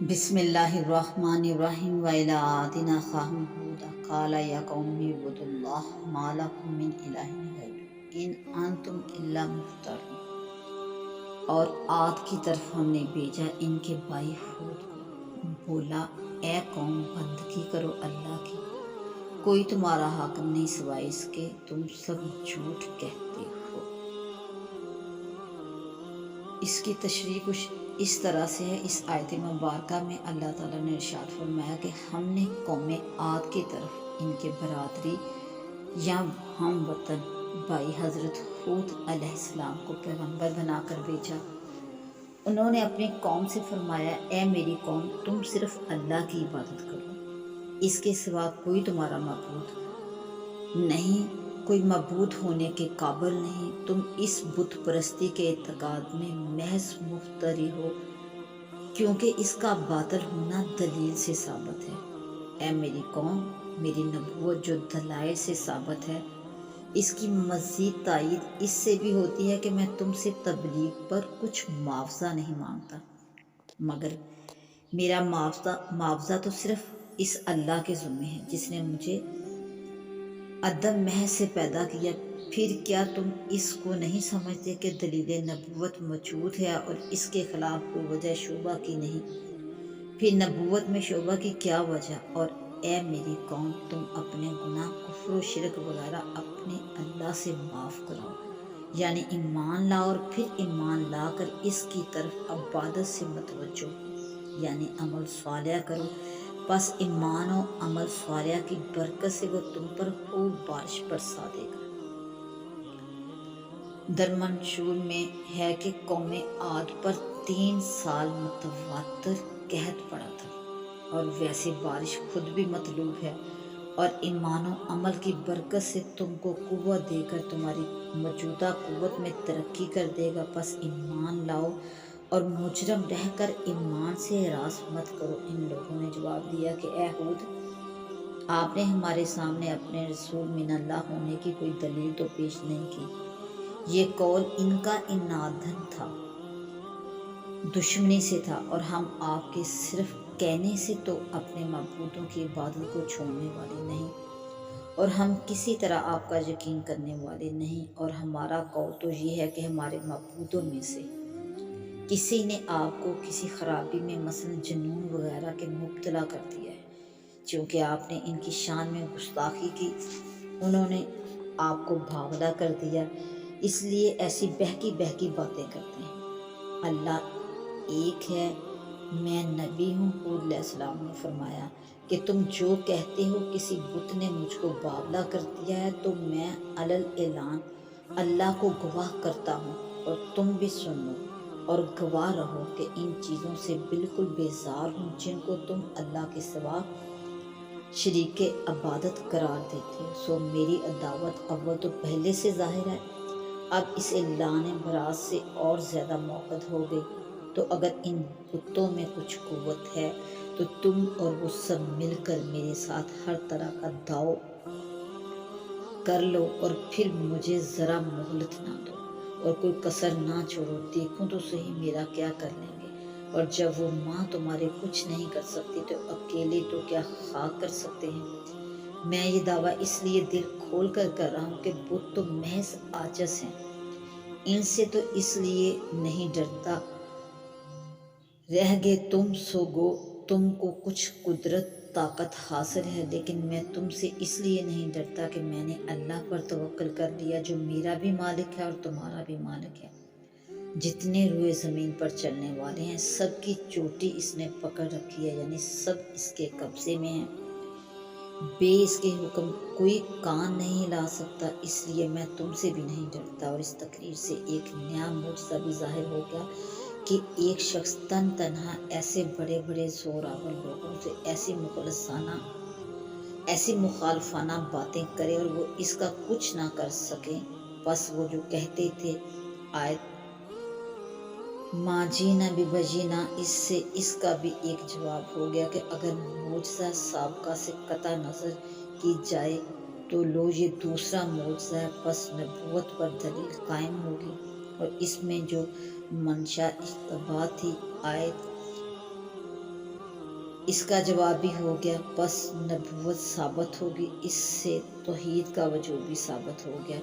بسم اللہ الرحمن الرحیم وَإِلَىٰ عَادٍ أَخَاهُمْ هُودًا قَالَ يَا قَوْمِ اعْبُدُوا اللَّهَ مَا لَكُم مِّنْ إِلَٰهٍ غَيْرُهُ إِنْ أَنتُمْ إِلَّا مُفْتَرُونَ۔ اور عاد کی طرف ہم نے بھیجا ان کے بھائی ہود کو، بولا اے قوم بندگی کرو اللہ کی، کوئی تمہارا حاکم نہیں سوائے اس کے، تم سب جھوٹ کہتے ہو۔ اس کی تشریح کچھ اس طرح سے ہے۔ اس آیت مبارکہ میں اللہ تعالیٰ نے ارشاد فرمایا کہ ہم نے قوم عاد کی طرف ان کے برادری یا ہم وطن بھائی حضرت ہود علیہ السلام کو پیغمبر بنا کر بھیجا۔ انہوں نے اپنی قوم سے فرمایا اے میری قوم، تم صرف اللہ کی عبادت کرو، اس کے سوا کوئی تمہارا معبود نہیں، کوئی معبود ہونے کے قابل نہیں، تم اس بت پرستی کے اعتقاد میں محض مفتری ہو، کیونکہ اس کا باطل ہونا دلیل سے ثابت ہے۔ اے میری قوم، میری نبوت جو دلائل سے ثابت ہے، اس کی مزید تائید اس سے بھی ہوتی ہے کہ میں تم سے تبلیغ پر کچھ معاوضہ نہیں مانگتا، مگر میرا معاوضہ تو صرف اس اللہ کے ذمہ ہے جس نے مجھے عدم محض سے پیدا کیا۔ پھر کیا تم اس کو نہیں سمجھتے کہ دلیل نبوت موجود ہے اور اس کے خلاف کوئی وجہ شبہ کی نہیں؟ پھر نبوت میں شبہ کی کیا وجہ؟ اور اے میری قوم، تم اپنے گناہ، کفر و شرک وغیرہ اپنے اللہ سے معاف کراؤ، یعنی ایمان لاؤ، اور پھر ایمان لا کر اس کی طرف عبادت سے متوجہ ہو، یعنی عمل صالح کرو، بس ایمان و عمل صالح کی برکت سے وہ تم پر خوب بارش برسا دے گا۔ درمنشور میں ہے کہ قوم عاد پر 3 سال متواتر قحط پڑا تھا، اور ویسے بارش خود بھی مطلوب ہے، اور ایمان و عمل کی برکت سے تم کو قوت دے کر تمہاری موجودہ قوت میں ترقی کر دے گا، بس ایمان لاؤ اور مجرم رہ کر ایمان سے اعراض مت کرو۔ ان لوگوں نے جواب دیا کہ اے ہود، آپ نے ہمارے سامنے اپنے رسول من اللہ ہونے کی کوئی دلیل تو پیش نہیں کی۔ یہ قول ان کا عناداً تھا، دشمنی سے تھا، اور ہم آپ کے صرف کہنے سے تو اپنے معبودوں کی عبادت کو چھوڑنے والے نہیں، اور ہم کسی طرح آپ کا یقین کرنے والے نہیں، اور ہمارا قول تو یہ ہے کہ ہمارے معبودوں میں سے کسی نے آپ کو کسی خرابی میں مثلا جنون وغیرہ کے مبتلا کر دیا ہے، چونکہ آپ نے ان کی شان میں گستاخی کی، انہوں نے آپ کو بھاولا کر دیا، اس لیے ایسی بہکی باتیں کرتے ہیں۔ اللہ ایک ہے، میں نبی ہوں۔ ہود علیہ السلام نے فرمایا کہ تم جو کہتے ہو کسی بت نے مجھ کو باولا کر دیا ہے، تو میں علی الاعلان اللہ کو گواہ کرتا ہوں، اور تم بھی سن لو اور گواہ رہو کہ ان چیزوں سے بالکل بیزار ہوں جن کو تم اللہ کے سوا شریک عبادت قرار دیتے ہو۔ سو میری عداوت اول تو پہلے سے ظاہر ہے، اب اس اعلان برات سے اور زیادہ موقع ہو گئی، تو اگر ان بتوں میں کچھ قوت ہے تو تم اور وہ سب مل کر میرے ساتھ ہر طرح کا داؤ کر لو، اور پھر مجھے ذرا مہلت نہ دو اور کوئی کسر نہ چھوڑو، دیکھوں تو صحیح میرا کیا کر لیں گے۔ اور جب وہ ماں تمہارے کچھ نہیں کر سکتی تو اکیلے تو کیا خاک کر سکتے ہیں؟ میں یہ دعویٰ اس لیے دل کھول کر رہا ہوں کہ بت تو محض عاجز ہیں، ان سے تو اس لیے نہیں ڈرتا رہ گے تم، سوگو تم کو کچھ قدرت طاقت حاصل ہے، لیکن میں تم سے اس لیے نہیں ڈرتا کہ میں نے اللہ پر توکل کر لیا جو میرا بھی مالک ہے اور تمہارا بھی مالک ہے۔ جتنے روئے زمین پر چلنے والے ہیں سب کی چوٹی اس نے پکڑ رکھی ہے، یعنی سب اس کے قبضے میں ہیں، بے اس کے حکم کوئی کان نہیں ہلا سکتا، اس لیے میں تم سے بھی نہیں ڈرتا۔ اور اس تقریر سے ایک نیا معجزہ بھی ظاہر ہو گیا کہ ایک شخص تنہا ایسے بڑے بڑے زوراور لوگوں سے ایسی مخالفانہ باتیں کرے اور وہ اس کا کچھ نہ کر سکے، بس وہ جو کہتے تھے آیت ماں جینا بھی بجینا، اس سے اس کا بھی ایک جواب ہو گیا کہ اگر معجزہ سابقہ سے قطع نظر کی جائے تو لو یہ دوسرا معجزہ ہے، بس نبوت پر دلیل قائم ہوگی، اور اس میں جو منشا اجتباع تھی، آیت اس کا جواب بھی ہو گیا، بس نبوت ثابت ہوگی، اس سے توحید کا وجود بھی ثابت ہو گیا،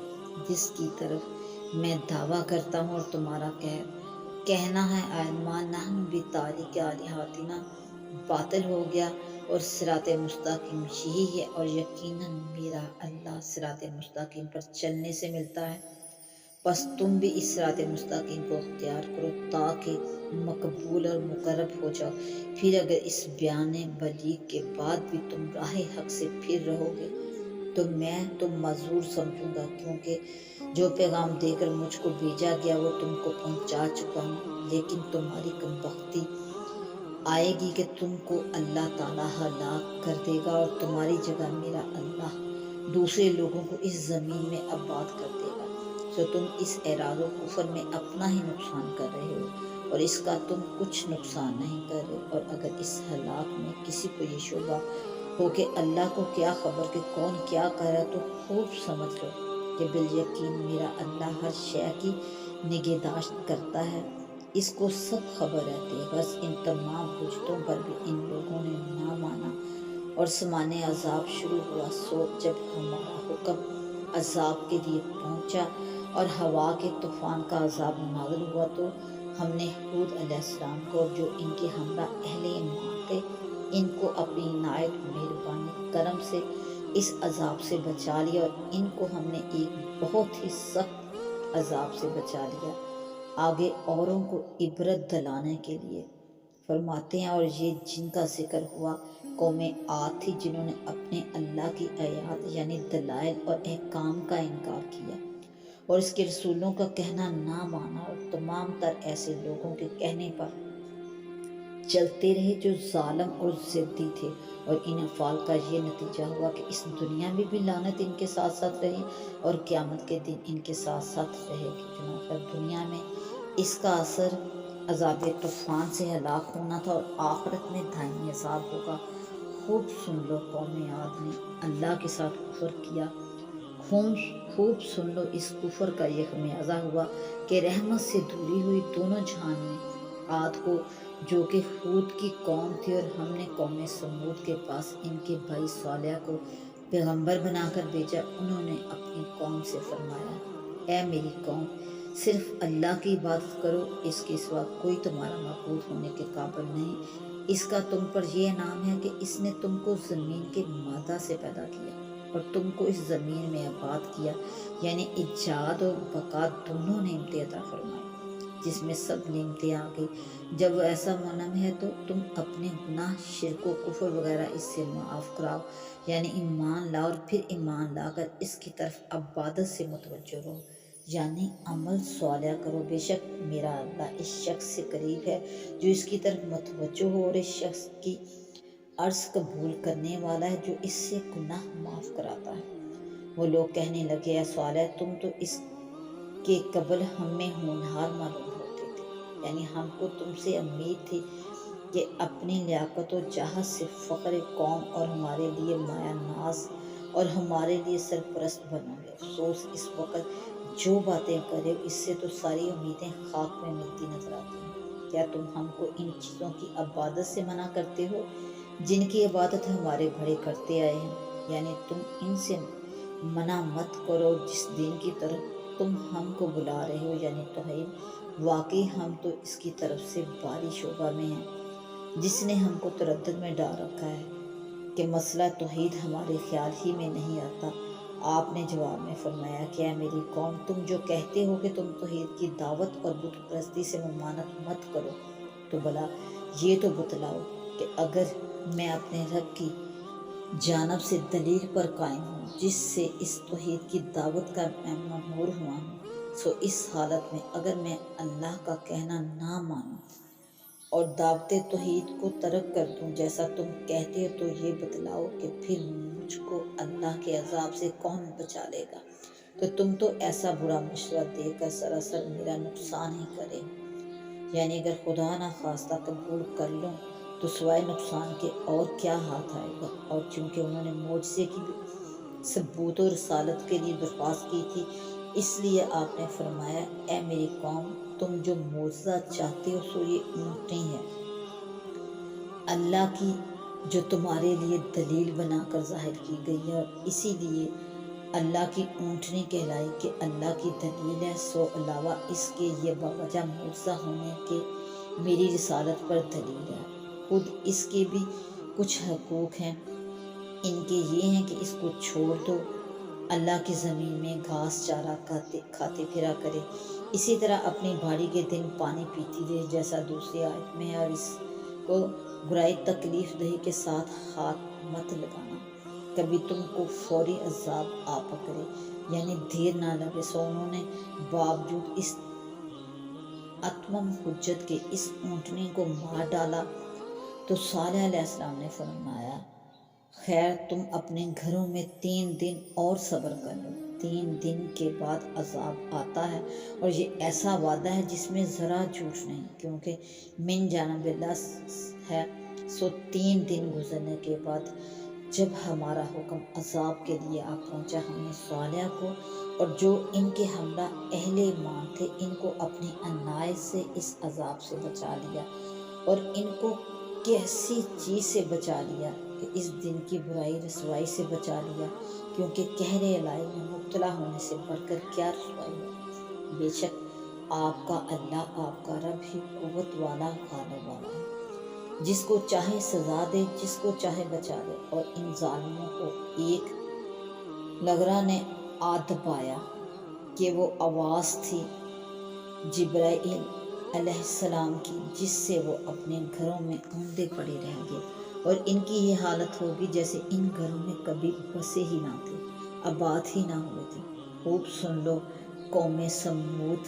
جس کی طرف میں دعویٰ کرتا ہوں اور تمہارا کہنا ہے آئمہ نحن بتارک آلہتنا باطل ہو گیا، اور صراط مستقیم یہی ہے، اور یقیناً میرا اللہ صراط مستقیم پر چلنے سے ملتا ہے۔ بس تم بھی اس صراط مستقیم کو اختیار کرو تاکہ مقبول اور مقرب ہو جاؤ۔ پھر اگر اس بیان بلیغ کے بعد بھی تم راہ حق سے پھر رہو گے تو میں تم معذور سمجھوں گا، کیونکہ جو پیغام دے کر مجھ کو بھیجا گیا وہ تم کو پہنچا چکا ہوں، لیکن تمہاری کم بختی آئے گی کہ تم کو اللہ تعالیٰ ہلاک کر دے گا، اور تمہاری جگہ میرا اللہ دوسرے لوگوں کو اس زمین میں آباد کر دے گا، سو تم اس اعراض و کفر میں اپنا ہی نقصان کر رہے ہو، اور اس کا تم کچھ نقصان نہیں کر رہے۔ اور اگر اس ہلاک میں کسی کو یہ شبہ ہو کہ اللہ کو کیا خبر کہ کون کیا کر رہا ہے، تو خوب سمجھ لو کہ بالیقین میرا اللہ ہر شے کی نگہداشت کرتا ہے، اس کو سب خبر رہتی ہے۔ بس ان تمام حجتوں پر بھی ان لوگوں نے نہ مانا، اور سمانے عذاب شروع ہوا، سو جب ہمارا حکم عذاب کے لیے پہنچا اور ہوا کے طوفان کا عذاب نازل ہوا، تو ہم نے ہود علیہ السلام کو اور جو ان کے ہمراہ اہل ایمان تھے ان کو اپنی عنایت مہربانی کرم سے اس عذاب سے بچا لیا، اور ان کو ہم نے ایک بہت ہی سخت عذاب سے بچا لیا، آگے اوروں کو عبرت دلانے کے لیے۔ فرماتے ہیں اور یہ جن کا ذکر ہوا قوم عاد تھی، جنہوں نے اپنے اللہ کی آیات یعنی دلائل اور احکام کا انکار کیا اور اس کے رسولوں کا کہنا نہ مانا، اور تمام تر ایسے لوگوں کے کہنے پر چلتے رہے جو ظالم اور ضدی تھے، اور ان افعال کا یہ نتیجہ ہوا کہ اس دنیا میں بھی لعنت ان کے ساتھ ساتھ رہی اور قیامت کے دن ان کے ساتھ ساتھ رہے گی۔ چنانچہ دنیا میں اس کا اثر عذاب طوفان سے ہلاک ہونا تھا، اور آخرت میں دائمی عذاب ہوگا۔ خوب سن لو، قوم عاد نے اللہ کے ساتھ کفر کیا، خوب سن لو، اس کفر کا یہ خمیازہ ہوا کہ رحمت سے دوری ہوئی دونوں جہان میں۔ عاد کو جو کہ ہود کی قوم تھی، اور ہم نے قوم سمود کے پاس ان کے بھائی صالح کو پیغمبر بنا کر بھیجا، انہوں نے اپنی قوم سے فرمایا، اے میری قوم، صرف اللہ کی عبادت کرو، اس کے سوا کوئی تمہارا معبود ہونے کے قابل نہیں، اس کا تم پر یہ انعام ہے کہ اس نے تم کو زمین کے مادہ سے پیدا کیا اور تم کو اس زمین میں آباد کیا، یعنی ایجاد و بقا دونوں نعمتیں عطا فرمائی، جس میں سب نعمتیں آ گئی۔ جب وہ ایسا منعم ہے تو تم اپنے گناہ، شرک و کفر وغیرہ اس سے معاف کراؤ، یعنی ایمان لاؤ، اور پھر ایمان لا کر اس کی طرف عبادت سے متوجہ رہو، یعنی عمل صالح کرو۔ بے شک میرا اللہ اس شخص سے قریب ہے جو اس کی طرف متوجہ ہو، اور اس شخص کی عرض قبول کرنے والا ہے جو اس سے گناہ معاف کراتا ہے۔ وہ لوگ کہنے لگے، اے صالح، تم تو اس کے قبل ہمیں ہونہار معلوم ہوتے تھے، یعنی ہم کو تم سے امید تھی کہ اپنی لیاقت و جہت سے فخر قوم اور ہمارے لیے مایہ ناز اور ہمارے لیے سرپرست بنو گے۔ افسوس، اس وقت جو باتیں کرے اس سے تو ساری امیدیں خاک میں ملتی نظر آتی ہیں۔ کیا تم ہم کو ان چیزوں کی عبادت سے منع کرتے ہو جن کی عبادت ہمارے بڑے کرتے آئے ہیں؟ یعنی تم ان سے منع مت کرو جس دین کی طرف تم ہم کو بلا رہے ہو، یعنی توحید۔ واقعی ہم تو اس کی طرف سے باری شبہ میں ہیں، جس نے ہم کو تردد میں ڈال رکھا ہے کہ مسئلہ توحید ہمارے خیال ہی میں نہیں آتا۔ آپ نے جواب میں فرمایا کہ اے میری قوم، تم جو کہتے ہو کہ تم توحید کی دعوت اور بت پرستی سے ممانعت مت کرو، تو بھلا یہ تو بتلاؤ کہ اگر میں اپنے رب کی جانب سے دلیل پر قائم ہوں جس سے اس توحید کی دعوت کا میں مأمور ہوا ہوں، سو اس حالت میں اگر میں اللہ کا کہنا نہ مانوں اور دعوت توحید کو ترک کر دوں جیسا تم کہتے ہو، تو یہ بتلاؤ کہ پھر مجھ کو اللہ کے عذاب سے کون بچا لے گا؟ تو تم تو ایسا برا مشورہ دے کر سراسر میرا نقصان ہی کرے ہو، یعنی اگر خدا نخواستہ قبول کر لوں تو سوائے نقصان کے اور کیا ہاتھ آئے گا؟ اور چونکہ انہوں نے معجزے کی ثبوت و رسالت کے لیے درخواست کی تھی، اس لیے آپ نے فرمایا، اے میری قوم، تم جو معجزہ چاہتے ہو سو یہ اونٹنی ہے۔ اللہ کی جو تمہارے لیے دلیل بنا کر ظاہر کی گئی ہے، اور اسی لیے اللہ کی اونٹنی کہلائی کہ اللہ کی دلیل ہے، سو علاوہ اس کے یہ باوجہ معجزہ ہونے کے میری رسالت پر دلیل ہے۔ خود اس کے بھی کچھ حقوق ہیں، ان کے یہ ہیں کہ اس کو چھوڑ دو، اللہ کی زمین میں گھاس چارہ کھاتے پھرا کرے، اسی طرح اپنی بھاڑی کے دن پانی پیتی رہے جیسا دوسری آیت میں ہے، اور اس کو برائی تکلیف دہی کے ساتھ ہاتھ مت لگانا، کبھی تم کو فوری عذاب آ پکڑے، یعنی دیر نہ لگے۔ سو انہوں نے باوجود اس اتمم حجت کے اس اونٹنی کو مار ڈالا۔ تو صالح علیہ السلام نے فرمایا، خیر تم اپنے گھروں میں 3 دن اور صبر کر لو، 3 دن کے بعد عذاب آتا ہے، اور یہ ایسا وعدہ ہے جس میں ذرا جھوٹ نہیں، کیونکہ من جانب اللہ ہے۔ سو 3 دن گزرنے کے بعد جب ہمارا حکم عذاب کے لیے آ پہنچا، ہم نے صالح کو اور جو ان کے ہمراہ اہل ایمان تھے ان کو اپنی عنایت سے اس عذاب سے بچا لیا، اور ان کو کیسی چیز سے بچا لیا کہ اس دن کی برائی رسوائی سے بچا لیا، کیونکہ قہر الہی میں مبتلا ہونے سے بڑھ کر کیا رسوائی ہے۔ بے شک آپ کا اللہ، آپ کا رب ہی قوت والا، غالب والا ہے، جس کو چاہے سزا دے، جس کو چاہے بچا دے۔ اور ان ظالموں کو ایک لغرا نے آ دبایا کہ وہ آواز تھی جبرائیل علیہ السلام کی، جس سے وہ اپنے گھروں میں اوندے پڑے رہیں گے، اور ان کی یہ حالت ہوگی جیسے ان گھروں میں کبھی بسے ہی نہ تھے، آباد ہی نہ ہوئے تھے۔ خوب سن لو، قوم سمود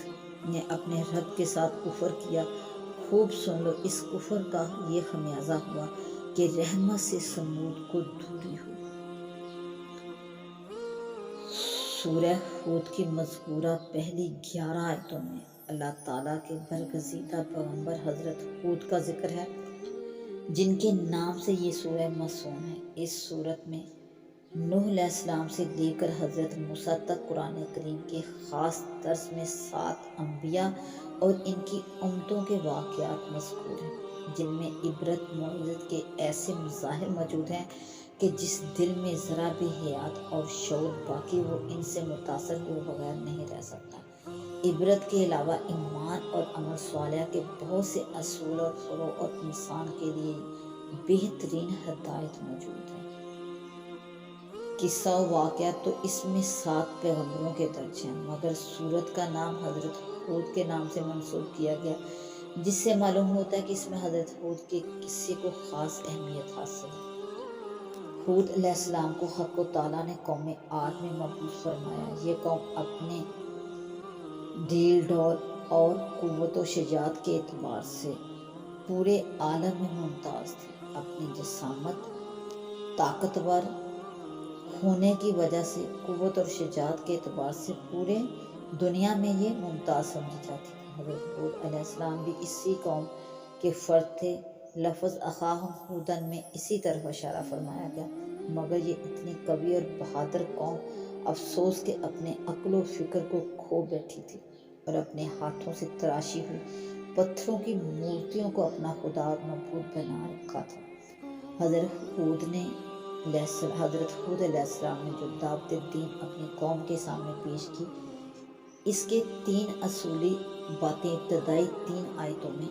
نے اپنے رب کے ساتھ کفر کیا، خوب سن لو، اس کفر کا یہ خمیازہ ہوا کہ رحمت سے سمود کو دوری ہوئی۔ سورہ ہود کی مذکورہ پہلی 11 آیتوں میں اللہ تعالیٰ کے برگزیدہ پیغمبر حضرت ہود کا ذکر ہے، جن کے نام سے یہ سورہ موسوم ہے۔ اس سورت میں نوح علیہ السلام سے لے کر حضرت موسیٰ تک قرآن کریم کے خاص درس میں 7 انبیاء اور ان کی امتوں کے واقعات مذکور ہیں، جن میں عبرت موعظت کے ایسے مظاہر موجود ہیں کہ جس دل میں ذرا بھی حیات اور شعور باقی وہ ان سے متاثر ہوئے بغیر نہیں رہ سکتا۔ عبرت کے علاوہ ایمان اور عمل صالح کے بہت سے اصول اور فروع اور انسان کے لیے بہترین ہدایت موجود ہے۔ قصہ و واقعات تو اس میں 7 پیغمبروں کے درج ہیں، مگر سورت کا نام حضرت ہود کے نام سے منسوب کیا گیا، جس سے معلوم ہوتا ہے کہ اس میں حضرت ہود کے قصے کو خاص اہمیت حاصل ہے۔ ہود علیہ السلام کو حق تعالیٰ نے قوم عاد میں مبعوث فرمایا۔ یہ قوم اپنے ڈھیل ڈھول اور قوت و شجاعت کے اعتبار سے پورے عالم میں ممتاز تھی، اپنی جسامت طاقتور ہونے کی وجہ سے قوت اور شجاعت کے اعتبار سے پورے دنیا میں یہ ممتاز سمجھی جاتی تھی۔ حضرت ہود علیہ السلام بھی اسی قوم کے فرد تھے۔ لفظ اخاہم ہودن میں اسی طرف اشارہ فرمایا گیا، مگر یہ اتنی قوی اور بہادر قوم افسوس کہ اپنے عقل و فکر کو کھو بیٹھی تھی، اور اپنے ہاتھوں سے تراشی ہوئی پتھروں کی مورتیوں کو اپنا خدا اور معبود بنا رکھا تھا۔ حضرت ہود علیہ السلام نے جو دعوت دین اپنی قوم کے سامنے پیش کی، اس کے 3 اصولی باتیں ابتدائی 3 آیتوں میں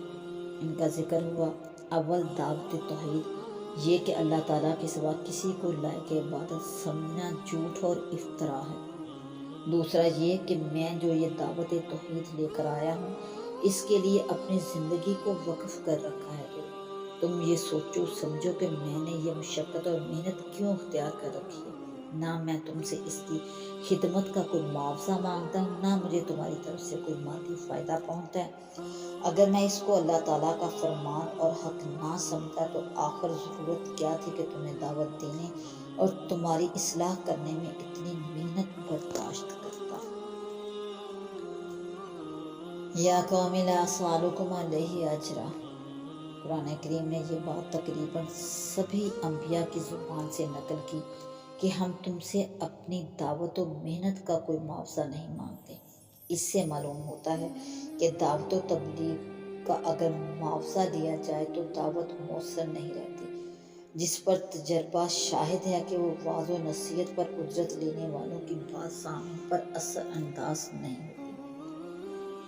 ان کا ذکر ہوا۔ اول دعوت توحید، یہ کہ اللہ تعالیٰ کے سوا کسی کو لائق عبادت سمجھنا جھوٹ اور افطرا ہے۔ دوسرا یہ کہ میں جو یہ دعوت توحید لے کر آیا ہوں، اس کے لیے اپنی زندگی کو وقف کر رکھا ہے۔ تم یہ سوچو سمجھو کہ میں نے یہ مشقت اور محنت کیوں اختیار کر رکھی ہے۔ نہ میں تم سے اس کی خدمت کا کوئی معاوضہ مانگتا ہوں، نہ مجھے تمہاری طرف سے کوئی مادی فائدہ پہنچتا ہے۔ اگر میں اس کو اللہ تعالیٰ کا فرمان اور حق نہ سمجھتا تو آخر ضرورت کیا تھی کہ تمہیں دعوت دینے اور تمہاری اصلاح کرنے میں اتنی محنت برداشت کرتا۔ یا قوم لا اسألکم علیہ اجرا، قرآن کریم نے یہ بات تقریباً سبھی انبیاء کی زبان سے نقل کی کہ ہم تم سے اپنی دعوت و محنت کا کوئی معاوضہ نہیں مانگتے۔ اس سے معلوم ہوتا ہے کہ دعوت و تبلیغ کا اگر معاوضہ لیا جائے تو دعوت مؤثر نہیں رہتی۔ جس پر تجربہ شاہد ہے کہ وہ واعظ و نصیحت پر اجرت لینے والوں کی بات سامعین پر اثر انداز نہیں ہوتی۔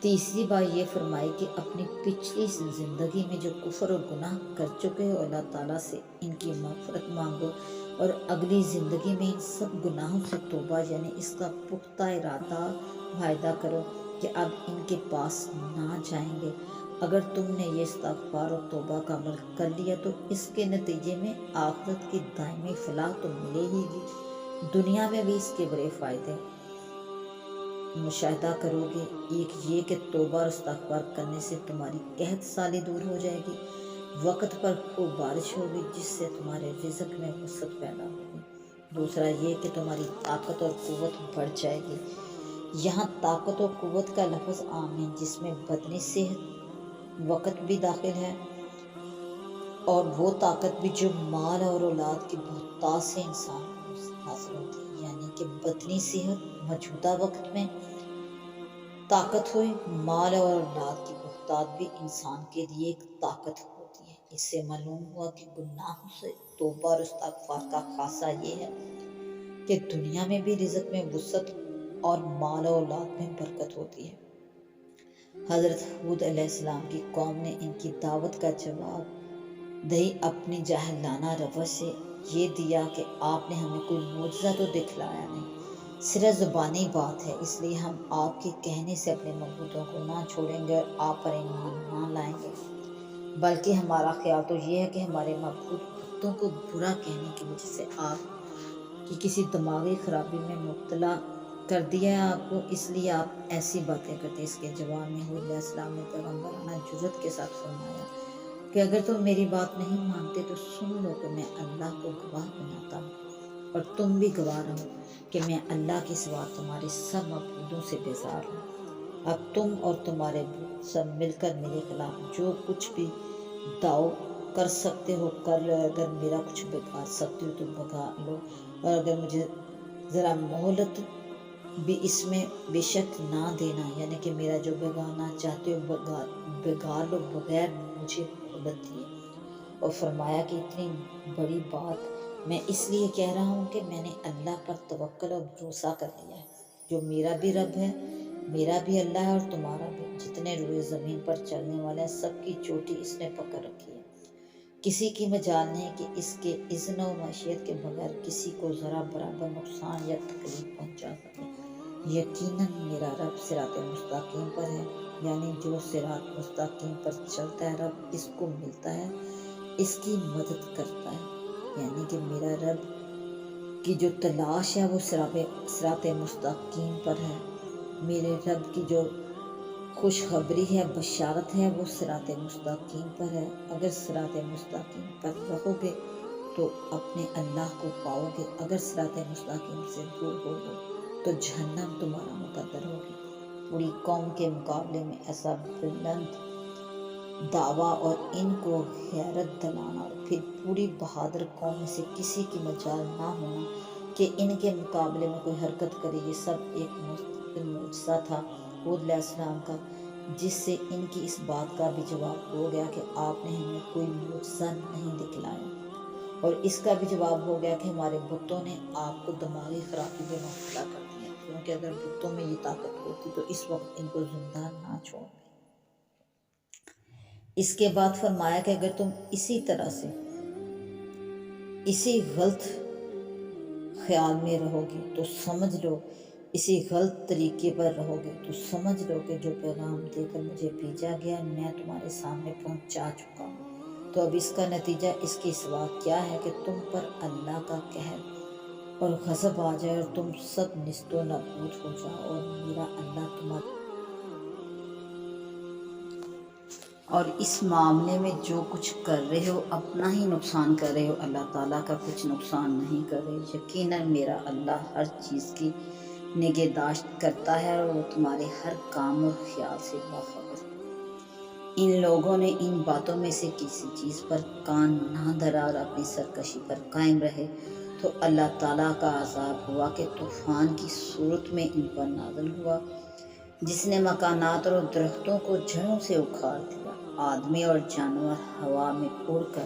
تیسری بات یہ فرمائی کہ اپنی پچھلی زندگی میں جو کفر اور گناہ کر چکے ہو اللہ تعالیٰ سے ان کی مغفرت مانگو، اور اگلی زندگی میں ان سب گناہوں سے توبہ یعنی اس کا پختہ ارادہ معاہدہ کرو کہ اب ان کے پاس نہ جائیں گے۔ اگر تم نے یہ استغفار اور توبہ کا عمل کر لیا تو اس کے نتیجے میں آخرت کی دائمی فلاح تو ملے ہی گی، دنیا میں بھی اس کے بڑے فائدے مشاہدہ کرو گے۔ ایک یہ کہ توبہ اور استغفار کرنے سے تمہاری قحط سالی دور ہو جائے گی، وقت پر خوب بارش ہوگی جس سے تمہارے رزق میں وسعت پیدا ہوگی۔ دوسرا یہ کہ تمہاری طاقت اور قوت بڑھ جائے گی۔ یہاں طاقت اور قوت کا لفظ عام ہے جس میں بدنی صحت وقت بھی داخل ہے، اور وہ طاقت بھی جو مال اور اولاد کی بہتات سے انسان کو حاصل ہوتی ہے، یعنی کہ بدنی صحت موجودہ وقت میں طاقت ہوئی، مال اور اولاد کی بہتات بھی انسان کے لیے ایک طاقت ہوتی ہے۔ اس سے معلوم ہوا کہ گناہوں سے توبہ اور استغفار کا خاصہ یہ ہے کہ دنیا میں بھی رزق میں وسعت اور مال و اولاد میں برکت ہوتی ہے۔ حضرت ہود علیہ السلام کی قوم نے ان کی دعوت کا جواب دہی اپنی جاہلانہ روش سے یہ دیا کہ آپ نے ہمیں کوئی معجزہ تو دکھلایا نہیں، صرف زبانی بات ہے، اس لیے ہم آپ کے کہنے سے اپنے معبودوں کو نہ چھوڑیں گے اور آپ پر ایمان نہ لائیں گے، بلکہ ہمارا خیال تو یہ ہے کہ ہمارے معبود بتوں کو برا کہنے کی وجہ سے آپ کی کسی دماغی خرابی میں مبتلا کر دیا ہے آپ کو، اس لیے آپ ایسی باتیں کرتے ہیں۔ اس کے جواب میں حود علیہ السلام نے پیغمبرانہ جرأت کے ساتھ فرمایا کہ اگر تم میری بات نہیں مانتے تو سن لو کہ میں اللہ کو گواہ بناتا ہوں، اور تم بھی گواہ رہو کہ میں اللہ کے سوا تمہارے سب معبودوں سے بیزار ہوں۔ اب تم اور تمہارے بت سب مل کر میرے خلاف جو کچھ بھی دعو کر سکتے ہو کر لو، اگر میرا کچھ بگاڑ سکتے ہو تو بگاڑ لو، اور اگر مجھے ذرا مہلت بھی اس میں بے شک نہ دینا، یعنی کہ میرا جو بگاڑنا چاہتے ہو بگاڑ لو بغیر مجھے مہلت دیے۔ اور فرمایا کہ اتنی بڑی بات میں اس لیے کہہ رہا ہوں کہ میں نے اللہ پر توکل اور بھروسہ کر لیا ہے، جو میرا بھی رب ہے، میرا بھی اللہ ہے اور تمہارا بھی، جتنے روئے زمین پر چلنے والے ہیں سب کی چوٹی اس نے پکڑ رکھی ہے، کسی کی مجال نہیں کہ اس کے اذن و مشیت کے بغیر کسی کو ذرا برابر نقصان یا تکلیف پہنچا سکے۔ یقیناً میرا رب صراط مستقیم پر ہے، یعنی جو صراط مستقیم پر چلتا ہے رب اس کو ملتا ہے، اس کی مدد کرتا ہے، یعنی کہ میرا رب کی جو تلاش ہے وہ صراط مستقیم پر ہے، میرے رب کی جو خوشخبری ہے بشارت ہے وہ صراط مستقیم پر ہے۔ اگر صراط مستقیم پر رہو گے تو اپنے اللہ کو پاؤ گے، اگر صراط مستقیم سے دور ہوگے تو جہنم تمہارا مقدر ہوگی۔ پوری قوم کے مقابلے میں ایسا بلند دعویٰ اور ان کو حیرت دلانا، اور پھر پوری بہادر قوم میں سے کسی کی مجال نہ ہونا کہ ان کے مقابلے میں کوئی حرکت کرے، یہ سب ایک مستقل معجزہ تھا حود علیہ السلام کا، جس سے ان کی اس بات کا بھی جواب ہو گیا کہ آپ نے ہمیں کوئی معجزہ نہیں دکھلایا، اور اس کا بھی جواب ہو گیا کہ ہمارے بتوں نے آپ کو دماغی خرابی میں مبتلا کر دیا، کیونکہ اگر بتوں میں یہ طاقت ہوتی تو اس وقت ان کو زندہ نہ چھوڑتے۔ اس کے بعد فرمایا کہ اگر تم اسی طرح سے اسی غلط خیال میں رہو گے تو سمجھ لو، اسی غلط طریقے پر رہو گے تو سمجھ لو کہ جو پیغام دے کر مجھے بھیجا گیا میں تمہارے سامنے پہنچا چکا ہوں۔ تو اب اس کا نتیجہ اس کے سوا کیا ہے کہ تم پر اللہ کا قہر اور غضب آ جائے اور تم سب نیست و نابود ہو جاؤ، اور میرا اللہ تمہارا اور اس معاملے میں جو کچھ کر رہے ہو اپنا ہی نقصان کر رہے ہو، اللہ تعالیٰ کا کچھ نقصان نہیں کر رہے۔ یقیناً میرا اللہ ہر چیز کی نگہداشت کرتا ہے اور وہ تمہارے ہر کام اور خیال سے باخبر ہے۔ ان لوگوں نے ان باتوں میں سے کسی چیز پر کان نہ دھرا اور اپنی سرکشی پر قائم رہے تو اللہ تعالیٰ کا عذاب ہوا کہ طوفان کی صورت میں ان پر نازل ہوا، جس نے مکانات اور درختوں کو جڑوں سے اکھاڑ دیا، آدمی اور جانور ہوا میں اڑ کر